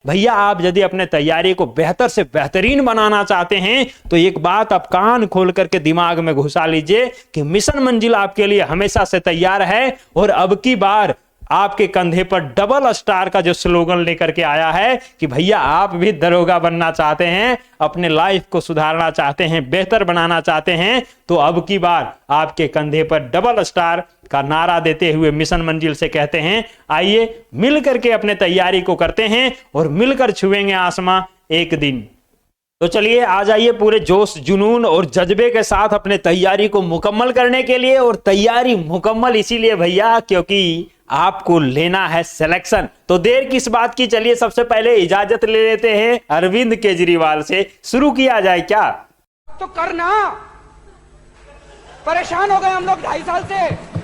भैया आप यदि अपने तैयारी को बेहतर से बेहतरीन बनाना चाहते हैं तो एक बात आप कान खोल करके दिमाग में घुसा लीजिए कि मिशन मंजिल आपके लिए हमेशा से तैयार है। और अब की बार आपके कंधे पर डबल स्टार का जो स्लोगन लेकर के आया है कि भैया आप भी दरोगा बनना चाहते हैं, अपने लाइफ को सुधारना चाहते हैं, बेहतर बनाना चाहते हैं, तो अब की बार आपके कंधे पर डबल स्टार का नारा देते हुए मिशन मंजिल से कहते हैं आइए मिलकर के अपने तैयारी को करते हैं और मिलकर छुएंगे आसमां एक दिन। तो चलिए आ जाइए पूरे जोश जुनून और जज्बे के साथ अपने तैयारी को मुकम्मल करने के लिए। और तैयारी मुकम्मल इसीलिए भैया क्योंकि आपको लेना है सिलेक्शन। तो देर किस बात की, चलिए सबसे पहले इजाजत ले लेते हैं अरविंद केजरीवाल से। शुरू किया जाए क्या? तो करना, परेशान हो गए हम लोग 2.5 साल से,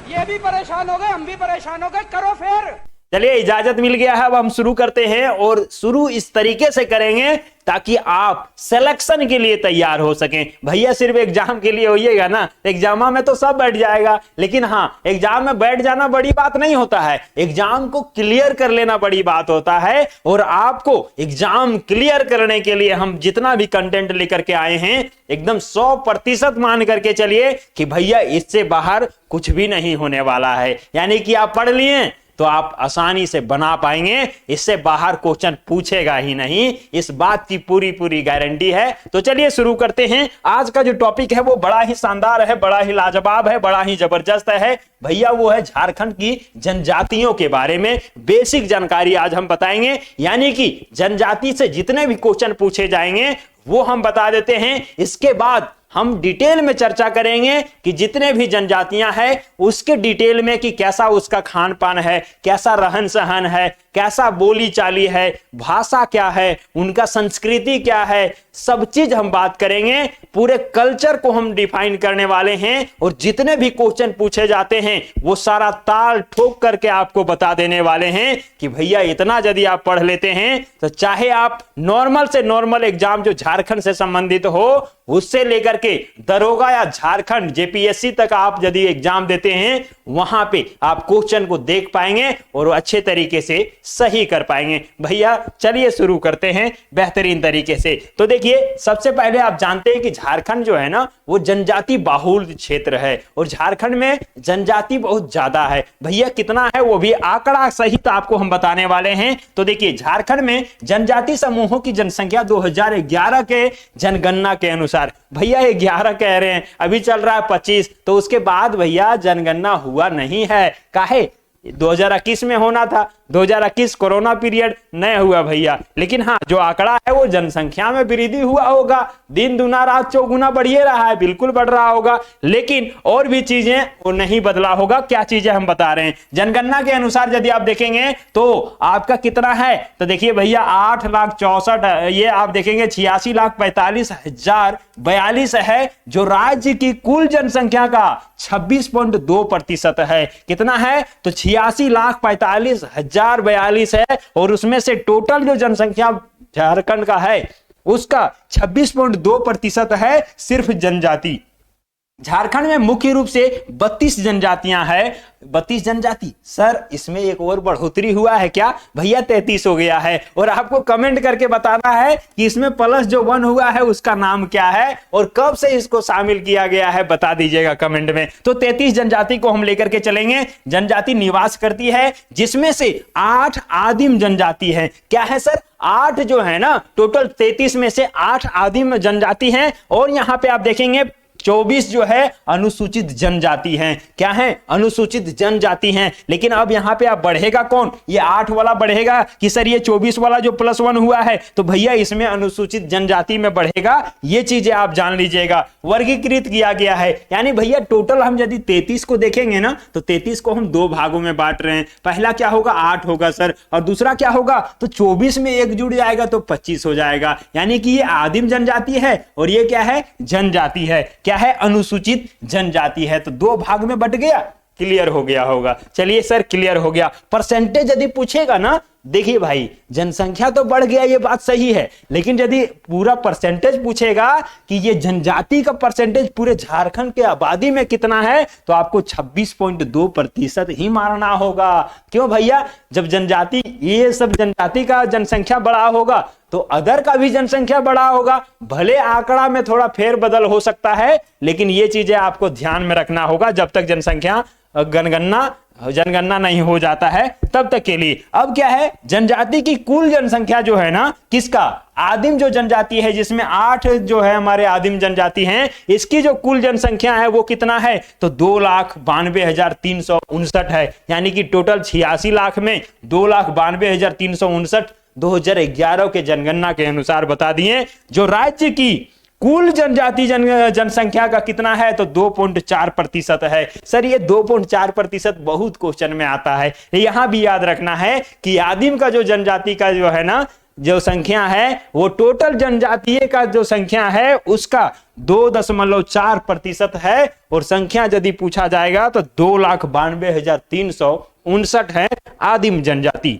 ये भी परेशान हो गए, हम भी परेशान हो गए, करो फिर। चलिए इजाजत मिल गया है, अब हम शुरू करते हैं और शुरू इस तरीके से करेंगे ताकि आप सिलेक्शन के लिए तैयार हो सकें। भैया सिर्फ एग्जाम के लिए होइएगा ना, एग्जाम में तो सब बैठ जाएगा, लेकिन हाँ एग्जाम में बैठ जाना बड़ी बात नहीं होता है, एग्जाम को क्लियर कर लेना बड़ी बात होता है। और आपको एग्जाम क्लियर करने के लिए हम जितना भी कंटेंट लेकर के आए हैं एकदम 100% मान करके चलिए कि भैया इससे बाहर कुछ भी नहीं होने वाला है। यानी कि आप पढ़ लिए तो आप आसानी से बना पाएंगे, इससे बाहर क्वेश्चन पूछेगा ही नहीं, इस बात की पूरी पूरी गारंटी है। तो चलिए शुरू करते हैं। आज का जो टॉपिक है वो बड़ा ही शानदार है, बड़ा ही लाजवाब है, बड़ा ही जबरदस्त है भैया। वो है झारखंड की जनजातियों के बारे में बेसिक जानकारी आज हम बताएंगे। यानी कि जनजाति से जितने भी क्वेश्चन पूछे जाएंगे वो हम बता देते हैं। इसके बाद हम डिटेल में चर्चा करेंगे कि जितने भी जनजातियां हैं उसके डिटेल में कि कैसा उसका खान पान है, कैसा रहन सहन है, कैसा बोली चाली है, भाषा क्या है, उनका संस्कृति क्या है, सब चीज हम बात करेंगे। पूरे कल्चर को हम डिफाइन करने वाले हैं और जितने भी क्वेश्चन पूछे जाते हैं वो सारा ताल ठोक करके आपको बता देने वाले हैं कि भैया इतना यदि आप पढ़ लेते हैं तो चाहे आप नॉर्मल से नॉर्मल एग्जाम जो झारखंड से संबंधित हो उससे लेकर के दरोगा या झारखंड जेपीएससी तक आप यदि एग्जाम देते हैं वहां पे आप क्वेश्चन को देख पाएंगे और अच्छे तरीके से सही कर पाएंगे। भैया चलिए शुरू करते हैं बेहतरीन तरीके से। तो देखिए सबसे पहले आप जानते हैं कि झारखंड जो है ना वो जनजाति बाहुल क्षेत्र है और झारखंड में जनजाति बहुत ज्यादा है। भैया कितना है वो भी आंकड़ा सहित आपको हम बताने वाले हैं। तो देखिए झारखंड में जनजाति समूहों की जनसंख्या 2011 के जनगणना के अनुसार, भैया 11 कह रहे हैं, अभी चल रहा है 25, तो उसके बाद भैया जनगणना हुआ नहीं है। काहे? 2021 में होना था, 2021 कोरोना पीरियड नहीं हुआ भैया। लेकिन हाँ जो आंकड़ा है वो जनसंख्या में वृद्धि हुआ होगा, दिन दुना रात चौगुना बढ़िए रहा है, बिल्कुल बढ़ रहा होगा, लेकिन और भी चीजें वो नहीं बदला होगा। क्या चीजें हम बता रहे हैं? जनगणना के अनुसार यदि आप देखेंगे तो आपका कितना है, तो देखिए भैया 8,64,000, ये आप देखेंगे 86,45,042 है, जो राज्य की कुल जनसंख्या का 26.2% है। कितना है? तो 86,45,042 है और उसमें से टोटल जो जनसंख्या झारखंड का है उसका 26.2% है सिर्फ जनजाति। झारखंड में मुख्य रूप से 32 जनजातियां हैं। 32 जनजाति, सर इसमें एक और बढ़ोतरी हुआ है क्या? भैया 33 हो गया है। और आपको कमेंट करके बताना है कि इसमें प्लस जो 1 हुआ है उसका नाम क्या है और कब से इसको शामिल किया गया है, बता दीजिएगा कमेंट में। तो 33 जनजाति को हम लेकर के चलेंगे। जनजाति निवास करती है जिसमें से 8 आदिम जनजाति है। क्या है सर? 8 जो है ना, टोटल 33 में से 8 आदिम जनजाति हैं और यहां पे आप देखेंगे 24 जो है अनुसूचित जनजाति हैं। क्या है? अनुसूचित जनजाति हैं। लेकिन अब यहां पे आप बढ़ेगा कौन? ये 8 वाला बढ़ेगा कि सर ये 24 वाला जो +1 हुआ है, तो भैया इसमें अनुसूचित जनजाति में बढ़ेगा। ये चीजें आप जान लीजिएगा। वर्गीकृत किया गया है, यानी भैया टोटल हम यदि 33 को देखेंगे ना तो 33 को हम 2 भागों में बांट रहे हैं। पहला क्या होगा? 8 होगा सर, और दूसरा क्या होगा? तो 24 में 1 जुड़ जाएगा तो 25 हो जाएगा। यानी कि ये आदिम जनजाति है और ये क्या है? जनजाति है। क्या है? अनुसूचित जनजाति है। तो 2 भाग में बट गया, क्लियर हो गया होगा। चलिए सर क्लियर हो गया। परसेंटेज यदि पूछेगा ना देखिए भाई, जनसंख्या तो बढ़ गया, ये बात सही है, लेकिन यदि पूरा परसेंटेज पूछेगा कि ये जनजाति का परसेंटेज पूरे झारखंड के आबादी में कितना है, तो आपको 26.2% ही मारना होगा। क्यों भैया? जब जनजाति, ये सब जनजाति का जनसंख्या बढ़ा होगा तो अदर का भी जनसंख्या बढ़ा होगा। भले आंकड़ा में थोड़ा फेरबदल हो सकता है, लेकिन ये चीजें आपको ध्यान में रखना होगा जब तक जनसंख्या जनगणना नहीं हो जाता है तब तक के लिए। अब क्या है, जनजाति की कुल जनसंख्या जो है ना, किसका? आदिम जो जनजाति है, जिसमें 8 जो है हमारे आदिम जनजाति हैं, इसकी जो कुल जनसंख्या है वो कितना है? तो 2,92,359 है। यानी कि टोटल 86 लाख में 2,92,359 2011 के जनगणना के अनुसार बता दिए। जो राज्य की कुल जनजाति जनसंख्या का कितना है? तो 2.4% है। सर ये 2.4% बहुत क्वेश्चन में आता है। यहां भी याद रखना है कि आदिम का जो जनजाति का जो है ना, जो संख्या है, वो टोटल जनजातीय का जो संख्या है उसका 2.4% है। और संख्या यदि पूछा जाएगा तो 2,92,359 है आदिम जनजाति।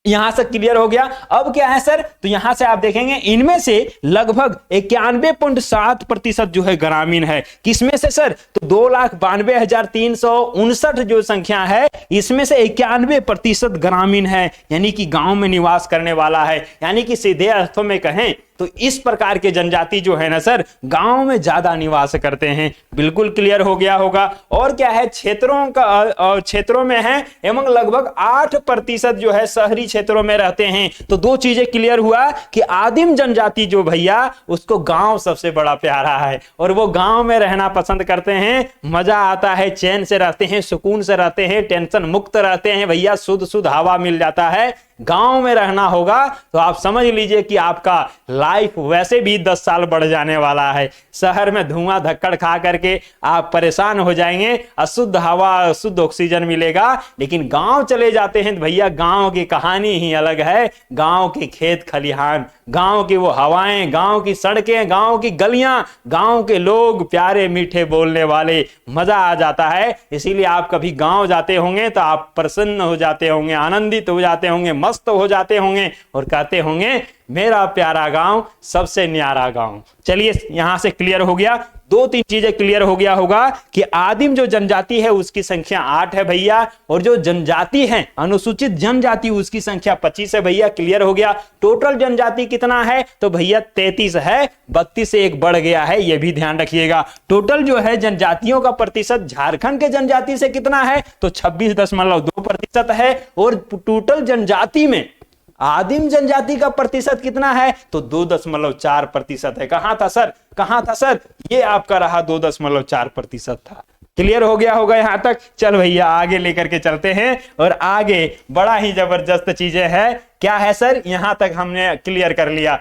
यहां से क्लियर हो गया। अब क्या है सर? तो यहां से आप देखेंगे इनमें से लगभग 91.7% जो है ग्रामीण है। किसमें से सर? तो 2,92,359 जो संख्या है, इसमें से 91% ग्रामीण है, यानी कि गांव में निवास करने वाला है। यानी कि सीधे अर्थों में कहें तो इस प्रकार के जनजाति जो है ना सर, गांव में ज्यादा निवास करते हैं। बिल्कुल क्लियर हो गया होगा। और क्या है, क्षेत्रों में है एवं लगभग 8% जो है शहरी क्षेत्रों में रहते हैं। तो दो चीजें क्लियर हुआ कि आदिम जनजाति जो भैया, उसको गांव सबसे बड़ा प्यारा है और वो गांव में रहना पसंद करते हैं। मजा आता है, चैन से रहते हैं, सुकून से रहते हैं, टेंशन मुक्त रहते हैं भैया, शुद्ध हवा मिल जाता है। गांव में रहना होगा तो आप समझ लीजिए कि आपका लाइफ वैसे भी 10 साल बढ़ जाने वाला है। शहर में धुआं धक्कड़ खा करके आप परेशान हो जाएंगे, अशुद्ध हवा, अशुद्ध ऑक्सीजन मिलेगा। लेकिन गांव चले जाते हैं तो भैया गांव की कहानी ही अलग है। गांव के खेत खलिहान, गांव की वो हवाएं, गांव की सड़कें, गांव की गलियां, गांव के लोग प्यारे मीठे बोलने वाले, मजा आ जाता है। इसीलिए आप कभी गांव जाते होंगे तो आप प्रसन्न हो जाते होंगे, आनंदित हो जाते होंगे, मस्त हो जाते होंगे और कहते होंगे मेरा प्यारा गांव सबसे न्यारा गांव। चलिए यहां से क्लियर हो गया। 2-3 चीजें क्लियर हो गया होगा कि आदिम जो जनजाति है उसकी संख्या 8 है भैया, और जो जनजाति है अनुसूचित जनजाति उसकी संख्या 25 है भैया। क्लियर हो गया। टोटल जनजाति कितना है? तो भैया 33 है, 32 से एक बढ़ गया है, यह भी ध्यान रखिएगा। टोटल जो है जनजातियों का प्रतिशत झारखंड के जनजाति से कितना है? तो 26.2% है। और टोटल जनजाति में आदिम जनजाति का प्रतिशत कितना है? तो 2.4% है। कहां था सर? कहां था सर? ये आपका रहा 2.4% था। क्लियर हो गया होगा यहां तक। चल भैया आगे लेकर के चलते हैं, और आगे बड़ा ही जबरदस्त चीजें हैं। क्या है सर? यहां तक हमने क्लियर कर लिया।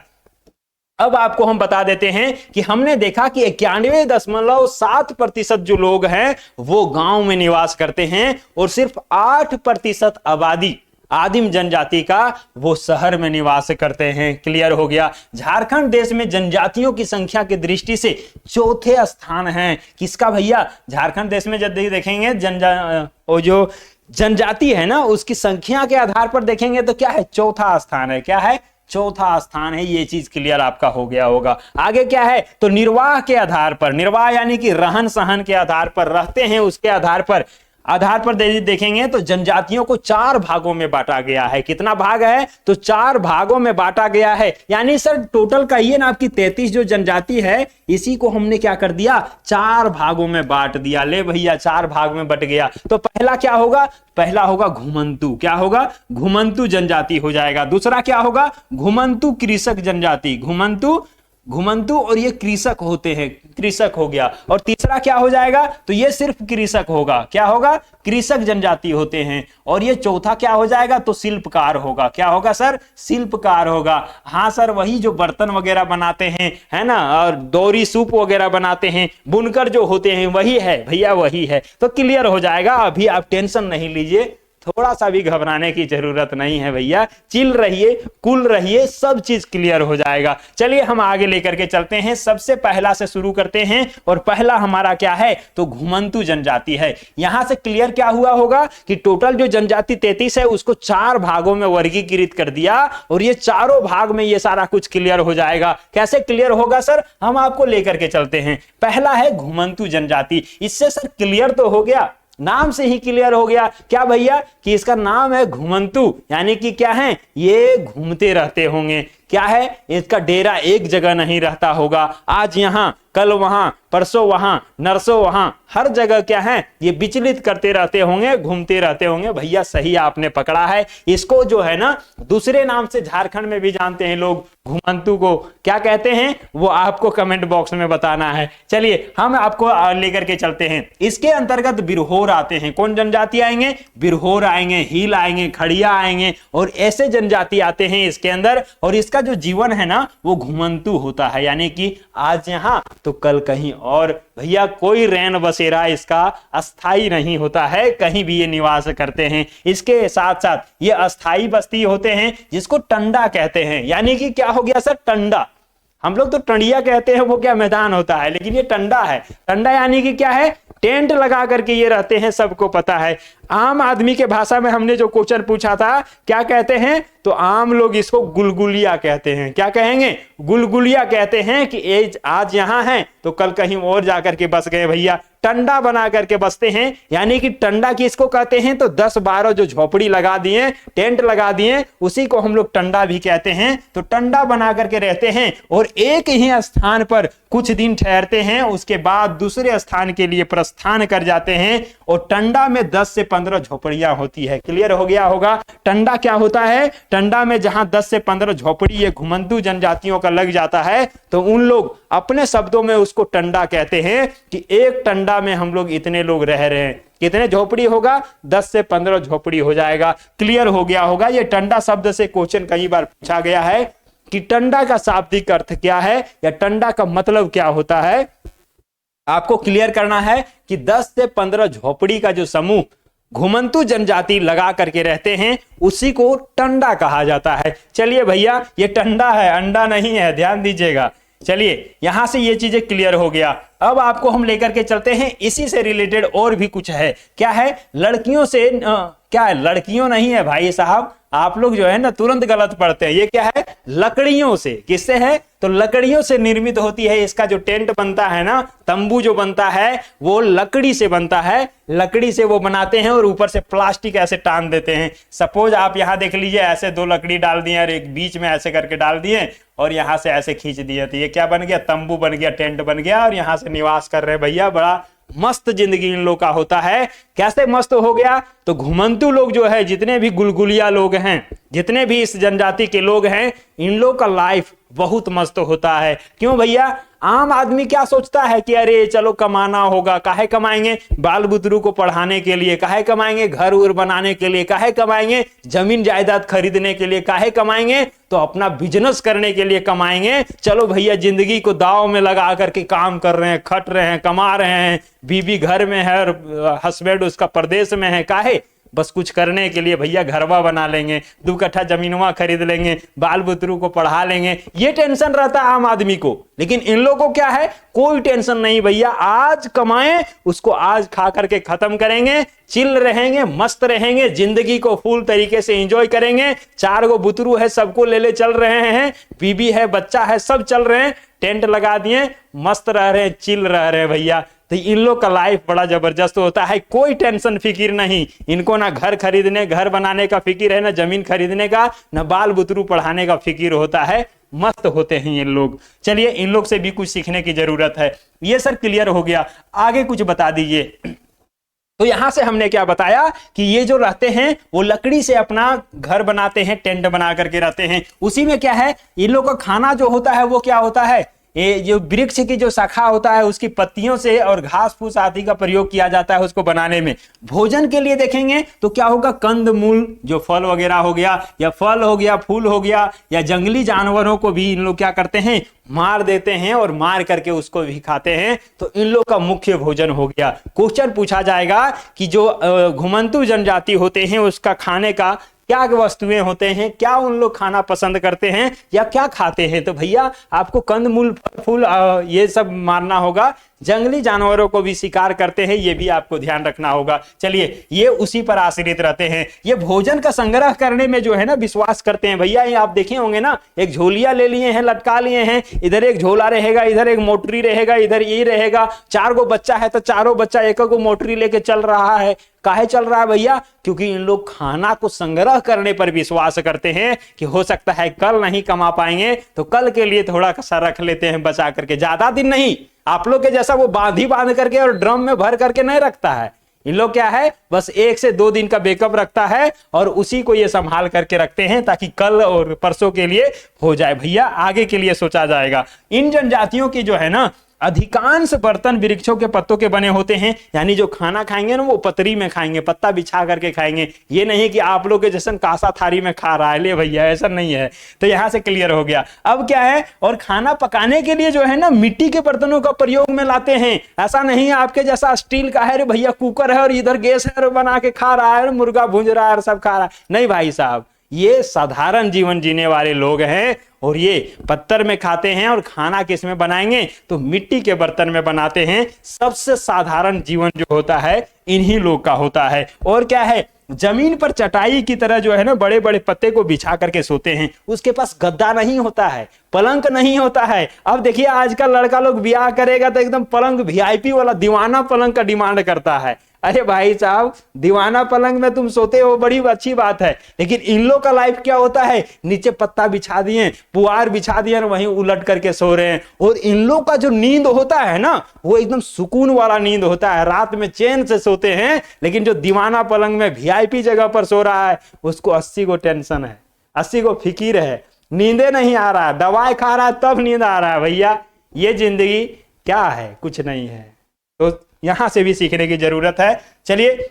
अब आपको हम बता देते हैं कि हमने देखा कि 91.7% जो लोग हैं वो गांव में निवास करते हैं, और सिर्फ 8% आबादी आदिम जनजाति का वो शहर में निवास करते हैं। क्लियर हो गया। झारखंड देश में जनजातियों की संख्या की दृष्टि से चौथे स्थान है। किसका भैया? झारखंड देश में जब देखेंगे जो जनजाति है ना, उसकी संख्या के आधार पर देखेंगे तो क्या है? चौथा स्थान है। क्या है? चौथा स्थान है। ये चीज क्लियर आपका हो गया होगा। आगे क्या है? तो निर्वाह के आधार पर, निर्वाह यानी कि रहन सहन के आधार पर, रहते हैं उसके आधार पर देखेंगे तो जनजातियों को 4 भागों में बांटा गया है। कितना भाग है? तो 4 भागों में बांटा गया है। यानी सर टोटल कहिए ना, आपकी 33 जो जनजाति है, इसी को हमने क्या कर दिया? 4 भागों में बांट दिया। ले भैया 4 भाग में बट गया। तो पहला क्या होगा? पहला होगा घुमंतु। क्या होगा? घुमंतु जनजाति हो जाएगा। दूसरा क्या होगा? घुमंतु कृषक जनजाति। घुमंतु और ये कृषक होते हैं, कृषक हो गया। और तीसरा क्या हो जाएगा? तो ये सिर्फ कृषक होगा। क्या होगा? कृषक जनजाति होते हैं। और ये चौथा क्या हो जाएगा? तो शिल्पकार होगा। क्या होगा सर? शिल्पकार होगा। हाँ सर, वही जो बर्तन वगैरह बनाते हैं, है ना, और डोरी सूप वगैरह बनाते हैं, बुनकर जो होते हैं, वही है भैया, वही है। तो क्लियर हो जाएगा। अभी आप टेंशन नहीं लीजिए, थोड़ा सा भी घबराने की जरूरत नहीं है भैया, चिल रहिए, कूल रहिए, सब चीज क्लियर हो जाएगा। चलिए हम आगे लेकर के चलते हैं, सबसे पहला से शुरू करते हैं और पहला हमारा क्या है तो घुमंतु जनजाति है। यहां से क्लियर क्या हुआ होगा कि टोटल जो जनजाति 33 है उसको 4 भागों में वर्गीकृत कर दिया और ये चारों भाग में ये सारा कुछ क्लियर हो जाएगा। कैसे क्लियर होगा सर, हम आपको लेकर के चलते हैं। पहला है घुमंतु जनजाति। इससे सर क्लियर तो हो गया, नाम से ही क्लियर हो गया क्या भैया कि इसका नाम है घुमंतु, यानी कि क्या है ये घूमते रहते होंगे। क्या है, इसका डेरा एक जगह नहीं रहता होगा, आज यहां कल वहां परसों वहां नरसों वहां, हर जगह क्या है ये विचलित करते रहते होंगे, घूमते रहते होंगे। भैया सही आपने पकड़ा है। इसको जो है ना दूसरे नाम से झारखंड में भी जानते हैं लोग, घुमंतु को क्या कहते हैं वो आपको कमेंट बॉक्स में बताना है। चलिए हम आपको लेकर के चलते हैं। इसके अंतर्गत बिरहोर आते हैं। कौन जनजाति आएंगे, बिरहोर आएंगे, हील आएंगे, खड़िया आएंगे और ऐसे जनजाति आते हैं इसके अंदर। और इसका जो जीवन है ना वो घुमंतु होता है, यानी कि आज यहां तो कल कहीं और। भैया कोई रैन बसेरा इसका अस्थाई नहीं होता है, कहीं भी ये निवास करते हैं। इसके साथ साथ ये अस्थाई बस्ती होते हैं जिसको टंडा कहते हैं। यानी कि क्या हो गया सर, टंडा, हम लोग तो टंडिया कहते हैं, वो क्या मैदान होता है, लेकिन ये टंडा है। टंडा यानी कि क्या है, टेंट लगा करके ये रहते हैं, सबको पता है। आम आदमी के भाषा में हमने जो क्वेश्चन पूछा था क्या कहते हैं, तो आम लोग इसको गुलगुलिया कहते हैं। क्या कहेंगे, गुलगुलिया कहते हैं कि आज यहां हैं तो कल कहीं और जाकर के बस गए। भैया टंडा बना करके बसते हैं, यानी कि टंडा किसको कहते हैं तो 10-12 जो झोपड़ी लगा दिए, टेंट लगा दिए, उसी को हम लोग टंडा भी कहते हैं। तो टंडा बना करके रहते हैं और एक ही स्थान पर कुछ दिन ठहरते हैं, उसके बाद दूसरे स्थान के लिए प्रस्थान कर जाते हैं। और टंडा में 10 से 15 झोपड़ियां होती है। क्लियर हो गया होगा टंडा क्या होता है। टंडा में जहां 10 से 15 झोपड़ी ये घुमंतु जनजातियों का लग जाता है तो उन लोग अपने शब्दों में उसको टंडा कहते हैं कि एक टंडा में हम लोग इतने लोग रह रहे हैं। कितने झोपड़ी होगा, 10 से 15 झोपड़ी हो जाएगा। क्लियर हो गया होगा। ये टंडा शब्द से क्वेश्चन कई बार पूछा गया है कि टंडा का शाब्दिक अर्थ क्या है या टंडा का मतलब क्या होता है। आपको क्लियर करना है कि 10 से 15 झोपड़ी का जो समूह घुमंतु जनजाति लगा करके रहते हैं उसी को टंडा कहा जाता है। चलिए भैया ये टंडा है, अंडा नहीं है, ध्यान दीजिएगा। चलिए यहां से ये चीजें क्लियर हो गया। अब आपको हम लेकर के चलते हैं, इसी से रिलेटेड और भी कुछ है। क्या है, लड़कियों से क्या है, लड़कियों नहीं है भाई साहब, आप लोग जो है ना तुरंत गलत पढ़ते हैं। ये क्या है, लकड़ियों से। किससे है, तो लकड़ियों से निर्मित होती है। इसका जो टेंट बनता है ना, तंबू जो बनता है वो लकड़ी से बनता है। लकड़ी से वो बनाते हैं और ऊपर से प्लास्टिक ऐसे टांग देते हैं। सपोज आप यहाँ देख लीजिए, ऐसे 2 लकड़ी डाल दिए और एक बीच में ऐसे करके डाल दिए और यहाँ से ऐसे खींच दिए, तो ये क्या बन गया, तंबू बन गया, टेंट बन गया और यहाँ से निवास कर रहे हैं। भैया बड़ा मस्त जिंदगी इन लोग का होता है। कैसे मस्त हो गया, तो घुमंतु लोग जो है, जितने भी गुलगुलिया लोग हैं, जितने भी इस जनजाति के लोग हैं, इन लोग का लाइफ बहुत मस्त होता है। क्यों भैया, आम आदमी क्या सोचता है कि अरे चलो कमाना होगा, काहे कमाएंगे, बाल बुतरू को पढ़ाने के लिए, काहे कमाएंगे, घर उर बनाने के लिए, काहे कमाएंगे, जमीन जायदाद खरीदने के लिए, काहे कमाएंगे, तो अपना बिजनेस करने के लिए कमाएंगे। चलो भैया जिंदगी को दाव में लगा करके काम कर रहे हैं, खट रहे हैं, कमा रहे हैं, बीबी घर में है और हस्बैंड उसका प्रदेश में है, काहे, बस कुछ करने के लिए भैया घरवा बना लेंगे, 2 कट्ठा जमीनवा खरीद लेंगे, बाल बुतरू को पढ़ा लेंगे, ये टेंशन रहता है आम आदमी को। लेकिन इन लोगों को क्या है, कोई टेंशन नहीं भैया, आज कमाएं उसको आज खा करके खत्म करेंगे, चिल रहेंगे, मस्त रहेंगे, जिंदगी को फुल तरीके से एंजॉय करेंगे। 4 गो बुतरू है, सबको ले चल रहे हैं, बीबी है, बच्चा है, सब चल रहे हैं, टेंट लगा दिए, मस्त रह रहे हैं, चिल रह रहे हैं भैया। तो इन लोग का लाइफ बड़ा जबरदस्त होता है, कोई टेंशन फिक्र नहीं इनको, ना घर खरीदने घर बनाने का फिक्र है, ना जमीन खरीदने का, ना बाल बुतरू पढ़ाने का फिक्र होता है। मस्त होते हैं ये लोग। चलिए इन लोग से भी कुछ सीखने की जरूरत है। ये सर क्लियर हो गया, आगे कुछ बता दीजिए। तो यहां से हमने क्या बताया कि ये जो रहते हैं वो लकड़ी से अपना घर बनाते हैं, टेंट बना करके रहते हैं। उसी में क्या है, इन लोग का खाना जो होता है वो क्या होता है, ये जो वृक्ष की जो शाखा होता है उसकी पत्तियों से और घास फूस आदि का प्रयोग किया जाता है उसको बनाने में। भोजन के लिए देखेंगे तो क्या होगा, कंद मूल जो फल वगैरह हो गया, या फल हो गया, फूल हो गया, या जंगली जानवरों को भी इन लोग क्या करते हैं, मार देते हैं और मार करके उसको भी खाते हैं। तो इन लोग का मुख्य भोजन हो गया। क्वेश्चन पूछा जाएगा कि जो घुमंतु जनजाति होते हैं उसका खाने का क्या वस्तुएं होते हैं, क्या उन लोग खाना पसंद करते हैं या क्या खाते हैं। तो भैया आपको कंदमूल, फूल ये सब मारना होगा। जंगली जानवरों को भी शिकार करते हैं, ये भी आपको ध्यान रखना होगा। चलिए, ये उसी पर आश्रित रहते हैं। ये भोजन का संग्रह करने में जो है ना विश्वास करते हैं। भैया ये आप देखे होंगे ना, एक झोलिया ले लिए हैं, लटका लिए हैं, इधर एक झोला रहेगा, इधर एक मोटरी रहेगा, इधर ये रहेगा। 4 गो बच्चा है तो चारों बच्चा एक को मोटरी लेके चल रहा है। काहे चल रहा है भैया? क्योंकि इन लोग खाना को संग्रह करने पर विश्वास करते हैं कि हो सकता है कल नहीं कमा पाएंगे तो कल के लिए थोड़ा सा रख लेते हैं बचा करके, ज्यादा दिन नहीं। आप लोग के जैसा वो बांध करके और ड्रम में भर करके नहीं रखता है। इन लोग क्या है, बस 1 से 2 दिन का बैकअप रखता है और उसी को ये संभाल करके रखते हैं ताकि कल और परसों के लिए हो जाए। भैया आगे के लिए सोचा जाएगा। इन जनजातियों की जो है ना अधिकांश बर्तन वृक्षों के पत्तों के बने होते हैं, यानी जो खाना खाएंगे ना वो पतरी में खाएंगे, पत्ता बिछा करके खाएंगे। ये नहीं कि आप लोग के जैसे कासा थारी में खा रहा है, ले भैया ऐसा नहीं है। तो यहां से क्लियर हो गया। अब क्या है, और खाना पकाने के लिए जो है ना मिट्टी के बर्तनों का प्रयोग में लाते हैं। ऐसा नहीं है आपके जैसा स्टील का है, भैया कुकर है और इधर गैस है और बना के खा रहा है, मुर्गा भूंज रहा है और सब खा रहा है। नहीं भाई साहब, ये साधारण जीवन जीने वाले लोग हैं और ये पत्थर में खाते हैं। और खाना किस में बनाएंगे तो मिट्टी के बर्तन में बनाते हैं। सबसे साधारण जीवन जो होता है इन्हीं लोग का होता है। और क्या है, जमीन पर चटाई की तरह जो है ना बड़े बड़े पत्ते को बिछा करके सोते हैं। उसके पास गद्दा नहीं होता है, पलंग नहीं होता है। अब देखिए आजकल लड़का लोग ब्याह करेगा तो एकदम पलंग वीआईपी वाला दीवाना पलंग का डिमांड करता है। अरे भाई साहब, दीवाना पलंग में तुम सोते हो बड़ी अच्छी बात है, लेकिन इन लोग का लाइफ क्या होता है, नीचे पत्ता बिछा दिए, पुआर बिछा दिए और वहीं उलट करके सो रहे हैं। और इन लोग का जो नींद होता है ना वो एकदम सुकून वाला नींद होता है, रात में चैन से सोते हैं। लेकिन जो दीवाना पलंग में वीआईपी जगह पर सो रहा है उसको 80 को टेंशन है, 80 को फिकीर है, नींदे नहीं आ रहा है, दवाई खा रहा है तब नींद आ रहा है। भैया ये जिंदगी क्या है, कुछ नहीं है। तो यहां से भी सीखने की जरूरत है। चलिए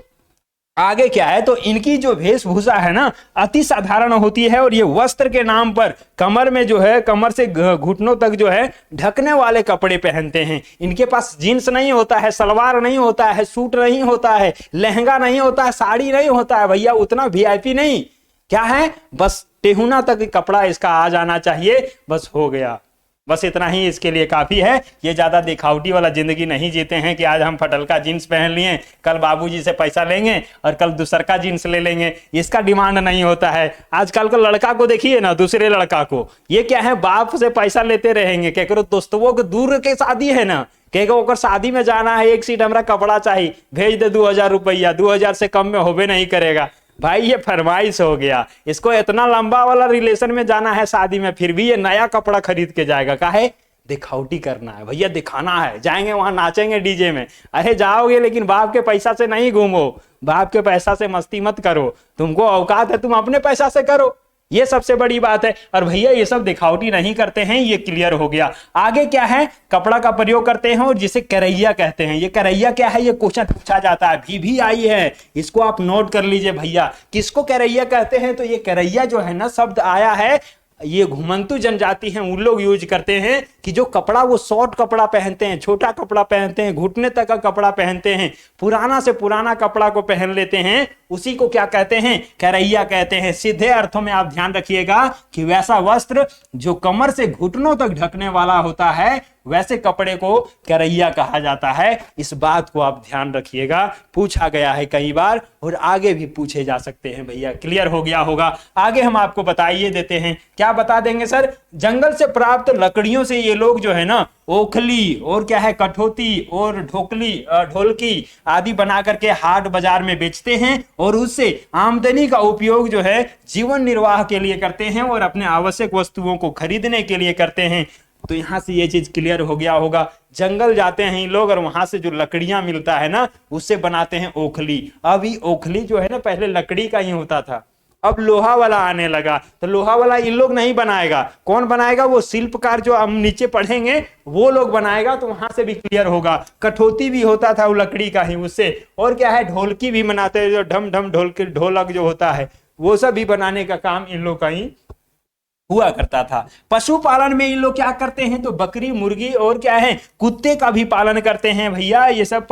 आगे क्या है, तो इनकी जो वेशभूषा है ना अति साधारण होती है। और ये वस्त्र के नाम पर कमर में जो है, कमर से घुटनों तक जो है ढकने वाले कपड़े पहनते हैं। इनके पास जीन्स नहीं होता है, सलवार नहीं होता है, सूट नहीं होता है, लहंगा नहीं होता है, साड़ी नहीं होता है। भैया उतना वीआईपी नहीं, क्या है, बस टेहुना तक कपड़ा इसका आ जाना चाहिए, बस हो गया। बस इतना ही इसके लिए काफी है। ये ज्यादा दिखावटी वाला जिंदगी नहीं जीते हैं कि आज हम फटलका जीन्स पहन लिए, कल बाबूजी से पैसा लेंगे और कल दूसर का जीन्स ले लेंगे। इसका डिमांड नहीं होता है। आजकल का लड़का को देखिए ना, दूसरे लड़का को, ये क्या है, बाप से पैसा लेते रहेंगे। क्या करो, दोस्तों के दूर के शादी है ना, कहेगा शादी में जाना है, एक सीट हमारा कपड़ा चाहिए, भेज दे 2000 रुपया, 2000 से कम में होबे नहीं करेगा। भाई ये फरमाइश हो गया। इसको इतना लंबा वाला रिलेशन में जाना है शादी में, फिर भी ये नया कपड़ा खरीद के जाएगा। काहे, दिखावटी करना है भैया, दिखाना है। जाएंगे वहां नाचेंगे डीजे में, अरे जाओगे लेकिन बाप के पैसा से नहीं घूमो, बाप के पैसा से मस्ती मत करो। तुमको औकात है तुम अपने पैसा से करो, ये सबसे बड़ी बात है। और भैया ये सब दिखावटी नहीं करते हैं, ये क्लियर हो गया। आगे क्या है, कपड़ा का प्रयोग करते हैं और जिसे करैया कहते हैं। ये करैया क्या है, ये क्वेश्चन पूछा जाता है, भी आई है, इसको आप नोट कर लीजिए भैया। किसको करैया कहते हैं, तो ये करैया जो है ना शब्द आया है, ये घुमंतु जनजाति हैं उन लोग यूज करते हैं कि जो कपड़ा वो शॉर्ट कपड़ा पहनते हैं, छोटा कपड़ा पहनते हैं, घुटने तक का कपड़ा पहनते हैं, पुराना से पुराना कपड़ा को पहन लेते हैं, उसी को क्या कहते हैं, करैया कहते हैं। सीधे अर्थों में आप ध्यान रखिएगा कि वैसा वस्त्र जो कमर से घुटनों तक ढकने वाला होता है वैसे कपड़े को करैया कहा जाता है। इस बात को आप ध्यान रखिएगा, पूछा गया है कई बार और आगे भी पूछे जा सकते हैं। भैया क्लियर हो गया होगा। आगे हम आपको बताइए देते हैं, क्या बता देंगे सर, जंगल से प्राप्त लकड़ियों से ये लोग जो है ना ओखली और क्या है कठौती और ढोलकी आदि बना करके हाट बाजार में बेचते हैं और उससे आमदनी का उपयोग जो है जीवन निर्वाह के लिए करते हैं और अपने आवश्यक वस्तुओं को खरीदने के लिए करते हैं। तो यहां से ये चीज क्लियर हो गया होगा। जंगल जाते हैं ये लोग और वहां से जो लकड़ियां मिलता है ना उससे बनाते हैं ओखली। अभी ओखली जो है ना पहले लकड़ी का ही होता था, अब लोहा वाला आने लगा, तो लोहा वाला इन लोग नहीं बनाएगा, कौन बनाएगा? वो शिल्पकार जो हम नीचे पढ़ेंगे वो लोग बनाएगा। तो वहां से भी क्लियर होगा। कठौती भी होता था वो लकड़ी का ही, उससे। और क्या है, ढोलकी भी बनाते हैं, जो ढम ढम ढोलक जो होता है वो सब भी बनाने का काम इन लोग का ही हुआ करता था। पशुपालन में इन लोग क्या करते हैं, तो बकरी, मुर्गी और क्या है, कुत्ते का भी पालन करते हैं भैया। ये सब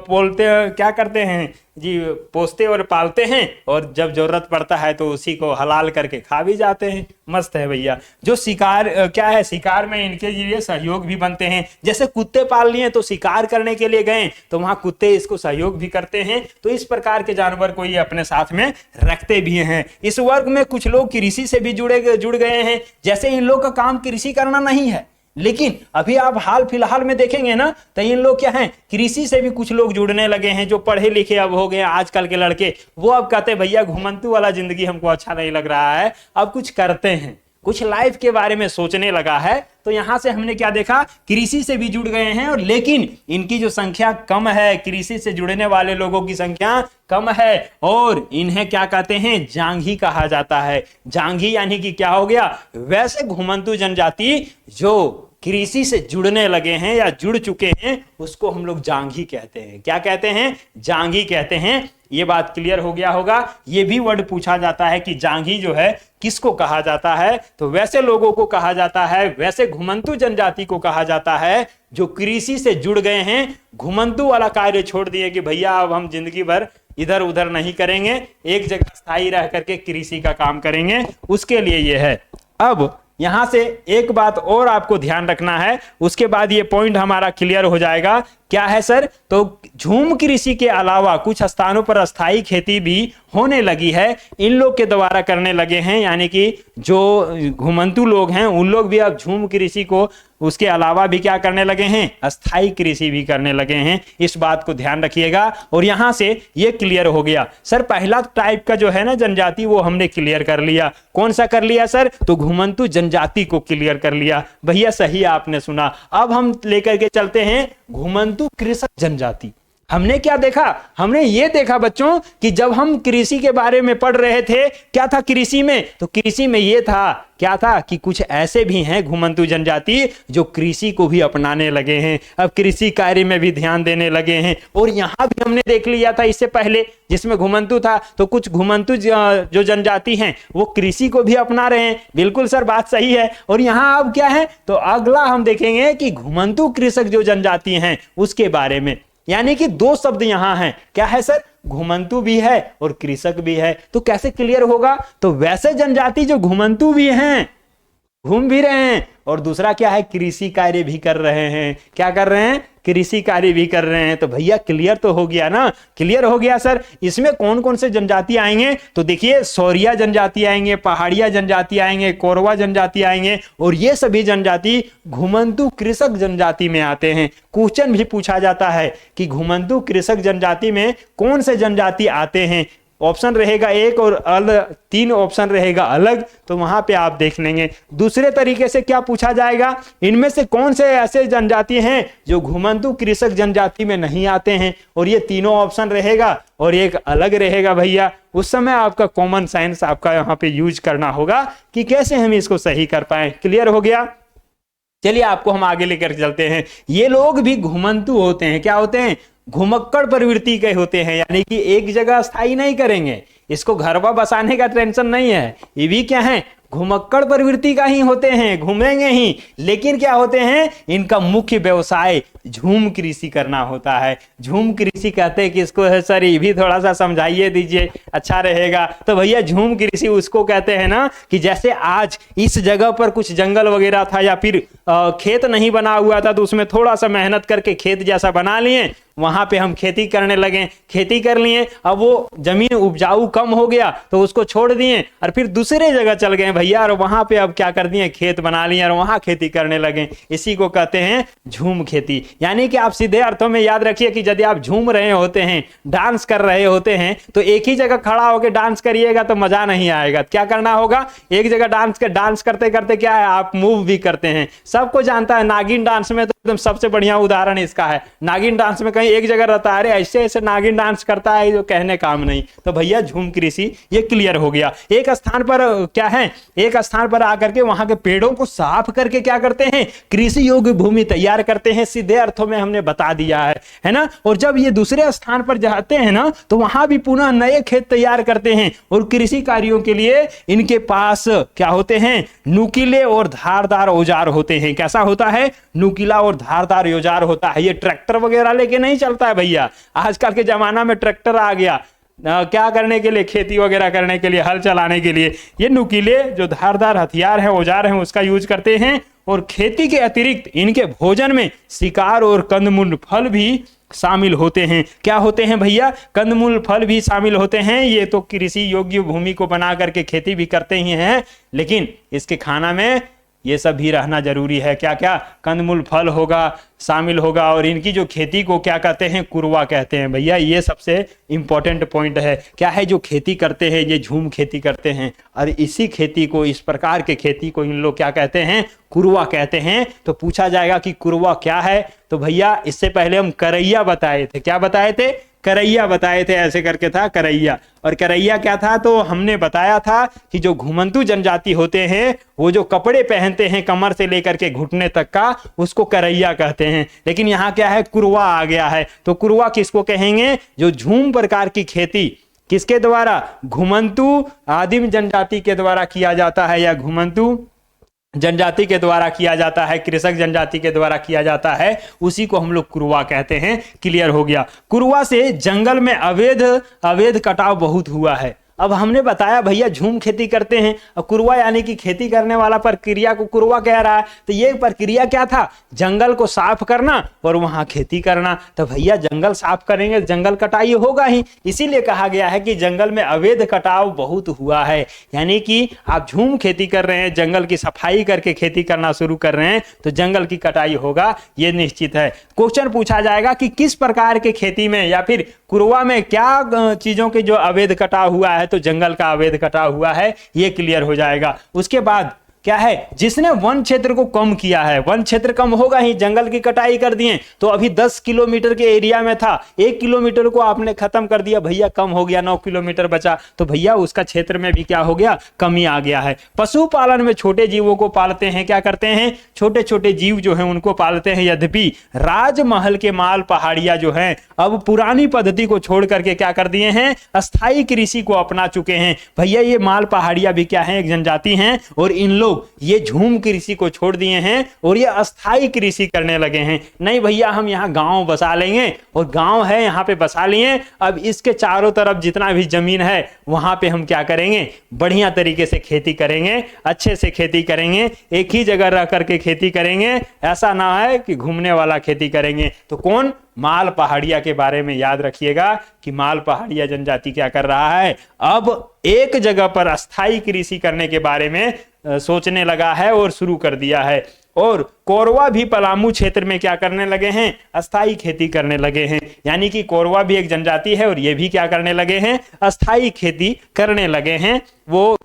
पोलते क्या करते हैं जी, पोसते और पालते हैं, और जब जरूरत पड़ता है तो उसी को हलाल करके खा भी जाते हैं। मस्त है भैया। जो शिकार क्या है, शिकार में इनके लिए सहयोग भी बनते हैं। जैसे कुत्ते पाल लिए तो शिकार करने के लिए गए तो वहां कुत्ते इसको सहयोग भी करते हैं। तो इस प्रकार के जानवर को ये अपने साथ में रखते भी हैं। इस वर्ग में कुछ लोग कृषि से भी जुड़ गए हैं। जैसे इन लोग का काम कृषि करना नहीं है, लेकिन अभी आप हाल फिलहाल में देखेंगे ना, तो इन लोग क्या हैं, कृषि से भी कुछ लोग जुड़ने लगे हैं। जो पढ़े लिखे अब हो गए आजकल के लड़के, वो अब कहते हैं भैया घुमंतू वाला जिंदगी हमको अच्छा नहीं लग रहा है, अब कुछ करते हैं, कुछ लाइफ के बारे में सोचने लगा है। तो यहां से हमने क्या देखा, कृषि से भी जुड़ गए हैं, और लेकिन इनकी जो संख्या कम है, कृषि से जुड़ने वाले लोगों की संख्या कम है। और इन्हें क्या कहते हैं, जांघी कहा जाता है। जांघी यानी कि क्या हो गया, वैसे घुमंतू जनजाति जो कृषि से जुड़ने लगे हैं या जुड़ चुके हैं, उसको हम लोग जांघी कहते हैं। क्या कहते हैं, जांघी कहते हैं। ये बात क्लियर हो गया होगा। ये भी वर्ड पूछा जाता है कि जांघी जो है किसको कहा जाता है, तो वैसे लोगों को कहा जाता है, वैसे घुमंतू जनजाति को कहा जाता है जो कृषि से जुड़ गए हैं, घुमंतू वाला कार्य छोड़ दिए कि भैया अब हम जिंदगी भर इधर उधर नहीं करेंगे, एक जगह स्थायी रह करके कृषि का काम करेंगे, उसके लिए ये है। अब यहां से एक बात और आपको ध्यान रखना है, उसके बाद ये पॉइंट हमारा क्लियर हो जाएगा। क्या है सर, तो झूम कृषि के अलावा कुछ स्थानों पर अस्थाई खेती भी होने लगी है, इन लोग के द्वारा करने लगे हैं। यानी कि जो घुमंतू लोग हैं उन लोग भी अब झूम कृषि को उसके अलावा भी क्या करने लगे हैं, अस्थाई कृषि भी करने लगे हैं। इस बात को ध्यान रखिएगा। और यहां से ये क्लियर हो गया सर, पहला टाइप का जो है ना जनजाति, वो हमने क्लियर कर लिया। कौन सा कर लिया सर, तो घुमंतू जनजाति को क्लियर कर लिया। भैया सही आपने सुना। अब हम लेकर के चलते हैं घुमंतू कृषक जनजाति। हमने क्या देखा, हमने ये देखा बच्चों कि जब हम कृषि के बारे में पढ़ रहे थे, क्या था कृषि में, तो कृषि में ये था, क्या था कि कुछ ऐसे भी हैं घुमंतू जनजाति जो कृषि को भी अपनाने लगे हैं, अब कृषि कार्य में भी ध्यान देने लगे हैं। और यहां भी हमने देख लिया था इससे पहले, जिसमें घुमंतू था, तो कुछ घुमंतू जो जनजाति हैं वो कृषि को भी अपना रहे हैं। बिल्कुल सर, बात सही है। और यहां अब क्या है, तो अगला हम देखेंगे कि घुमंतू कृषक जो जनजाति हैं उसके बारे में। यानी कि दो शब्द यहां हैं, क्या है सर, घुमंतू भी है और कृषक भी है। तो कैसे क्लियर होगा, तो वैसे जनजाति जो घुमंतू भी हैं, घूम भी रहे हैं, और दूसरा क्या है, कृषि कार्य भी कर रहे हैं। क्या कर रहे हैं, कृषि कार्य भी कर रहे हैं। तो भैया क्लियर तो हो गया ना, क्लियर हो गया सर। इसमें कौन कौन से जनजाति आएंगे, तो देखिए सौरिया जनजाति आएंगे, पहाड़िया जनजाति आएंगे, कोरवा जनजाति आएंगे, और ये सभी जनजाति घुमंतू कृषक जनजाति में आते हैं। क्वेश्चन भी पूछा जाता है कि घुमंतू कृषक जनजाति में कौन से जनजाति आते हैं। ऑप्शन रहेगा एक और तीन ऑप्शन रहेगा अलग, तो वहां पे आप देख लेंगे। दूसरे तरीके से क्या पूछा जाएगा, इनमें से कौन से ऐसे जनजाति हैं जो घुमंतू कृषक जनजाति में नहीं आते हैं, और ये तीनों ऑप्शन रहेगा और एक अलग रहेगा। भैया उस समय आपका कॉमन सेंस आपका यहाँ पे यूज करना होगा कि कैसे हम इसको सही कर पाए। क्लियर हो गया, चलिए आपको हम आगे लेकर चलते हैं। ये लोग भी घुमंतू होते हैं, क्या होते हैं, घुमक्कड़ प्रवृत्ति के होते हैं। यानी कि एक जगह स्थायी नहीं करेंगे, इसको घरवा बसाने का टेंशन नहीं है। ये भी क्या है, घुमक्कड़ प्रवृत्ति का ही होते हैं, घूमेंगे ही। लेकिन क्या होते हैं, इनका मुख्य व्यवसाय झूम कृषि करना होता है। झूम कृषि कहते हैं किसको है सर, ये भी थोड़ा सा समझाइए दीजिए, अच्छा रहेगा। तो भैया झूम कृषि उसको कहते हैं ना कि जैसे आज इस जगह पर कुछ जंगल वगैरह था या फिर खेत नहीं बना हुआ था, तो उसमें थोड़ा सा मेहनत करके खेत जैसा बना लिए, वहां पे हम खेती करने लगे, खेती कर लिए। अब वो जमीन उपजाऊ कम हो गया तो उसको छोड़ दिए और फिर दूसरे जगह चल गए भैया, और वहां पे अब क्या कर दिए, खेत बना लिए और वहां खेती करने लगे। इसी को कहते हैं झूम खेती। यानी कि आप सीधे अर्थों में याद रखिए कि यदि आप झूम रहे होते हैं, डांस कर रहे होते हैं, तो एक ही जगह खड़ा होकर डांस करिएगा तो मजा नहीं आएगा। क्या करना होगा, एक जगह डांस करते करते क्या है, आप मूव भी करते हैं। सबको जानता है नागिन डांस में तो एकदम सबसे बढ़िया उदाहरण इसका है। नागिन डांस में कहीं एक जगह रहता है, अरे ऐसे ऐसे नागिन डांस करता है जो कहने काम नहीं। तो भैया झूम कृषि ये क्लियर हो गया। एक स्थान पर क्या है, एक स्थान पर आकर के वहां के पेड़ों को साफ करके क्या करते हैं, कृषि योग्य भूमि तैयार करते हैं। सीधे अर्थों में हमने बता दिया है ना। और जब ये दूसरे स्थान पर जाते हैं ना तो वहां भी पुनः नए खेत तैयार करते हैं और कृषि कार्यों के लिए इनके पास क्या होते हैं, नुकीले और धारदार औजार होते हैं। कैसा होता है, नुकीला और धारदार औजार होता है। ये ट्रैक्टर वगैरह लेके नहीं चलता है भैया। आजकल के जमाना में ट्रैक्टर आ गया, क्या करने के लिए, खेती वगैरह करने के लिए, हल चलाने के लिए। ये नुकीले जो धारदार हथियार हैं, औजार हैं, उसका यूज करते हैं। और खेती के अतिरिक्त इनके भोजन में शिकार और कंदमूल फल भी शामिल होते हैं। क्या होते हैं भैया, कंदमूल फल भी शामिल होते हैं। ये तो कृषि योग्य भूमि को बना करके खेती भी करते ही हैं, लेकिन इसके खाना में ये सब भी रहना जरूरी है। क्या क्या, कंदमूल फल होगा, शामिल होगा। और इनकी जो खेती को क्या कहते हैं, कुरवा कहते हैं भैया। ये सबसे इंपॉर्टेंट पॉइंट है। क्या है, जो खेती करते हैं ये झूम खेती करते हैं, और इसी खेती को, इस प्रकार के खेती को इन लोग क्या कहते हैं, कुरवा कहते हैं। तो पूछा जाएगा कि कुरवा क्या है, तो भैया इससे पहले हम करैया बताए थे। क्या बताए थे, करैया बताए थे, ऐसे करके था करैया। और करैया क्या था, तो हमने बताया था कि जो घुमंतू जनजाति होते हैं वो जो कपड़े पहनते हैं कमर से लेकर के घुटने तक का, उसको करैया कहते हैं। लेकिन यहाँ क्या है, कुरवा आ गया है। तो कुरवा किसको कहेंगे, जो झूम प्रकार की खेती किसके द्वारा, घुमंतू आदिम जनजाति के द्वारा किया जाता है, या घुमंतू जनजाति के द्वारा किया जाता है, कृषक जनजाति के द्वारा किया जाता है, उसी को हम लोग कुरवा कहते हैं। क्लियर हो गया। कुरवा से जंगल में अवैध कटाव बहुत हुआ है। अब हमने बताया भैया झूम खेती करते हैं, और कुरवा यानी कि खेती करने वाला प्रक्रिया को कुरवा कह रहा है। तो ये प्रक्रिया क्या था, जंगल को साफ करना और वहां खेती करना। तो भैया जंगल साफ करेंगे, जंगल कटाई होगा ही। इसीलिए कहा गया है कि जंगल में अवैध कटाव बहुत हुआ है। यानी कि आप झूम खेती कर रहे हैं, जंगल की सफाई करके खेती करना शुरू कर रहे हैं, तो जंगल की कटाई होगा, ये निश्चित है। क्वेश्चन पूछा जाएगा कि किस प्रकार के खेती में या फिर कुरवा में क्या चीजों के जो अवैध कटाव हुआ है, तो जंगल का अवैध कटाव हुआ है, ये क्लियर हो जाएगा। उसके बाद क्या है, जिसने वन क्षेत्र को कम किया है, वन क्षेत्र कम होगा ही, जंगल की कटाई कर दिए तो अभी 10 किलोमीटर के एरिया में था, 1 किलोमीटर को आपने खत्म कर दिया भैया, कम हो गया, 9 किलोमीटर बचा, तो भैया उसका क्षेत्र में भी क्या हो गया, कमी आ गया है। पशुपालन में छोटे जीवों को पालते हैं, क्या करते हैं, छोटे छोटे जीव जो है उनको पालते हैं। यद्यपि राजमहल के माल पहाड़िया जो है अब पुरानी पद्धति को छोड़ करके क्या कर दिए हैं, अस्थाई कृषि को अपना चुके हैं। भैया ये माल पहाड़िया भी क्या है, एक जनजाति हैं, और इन लोग ये झूम कृषि को छोड़ दिए हैं और ये अस्थाई कृषि करने लगे हैं। नहीं भैया हम यहाँ गांव बसा लेंगे, और गांव है यहाँ पे बसा लिए, अब इसके चारों तरफ जितना भी जमीन है वहां पे हम क्या करेंगे, बढ़िया तरीके से खेती करेंगे, अच्छे से खेती करेंगे, एक ही जगह रह करके खेती करेंगे, ऐसा ना है कि घूमने वाला खेती करेंगे। तो कौन, माल पहाड़िया के बारे में याद रखिएगा कि माल पहाड़िया जनजाति क्या कर रहा है, अब एक जगह पर अस्थाई कृषि करने के बारे में सोचने लगा है और शुरू कर दिया है। और कोरवा भी पलामू क्षेत्र में क्या करने लगे हैं, अस्थाई खेती करने लगे हैं। यानी कि कोरवा भी एक जनजाति है और ये भी क्या करने लगे हैं, अस्थाई खेती करने लगे हैं, वो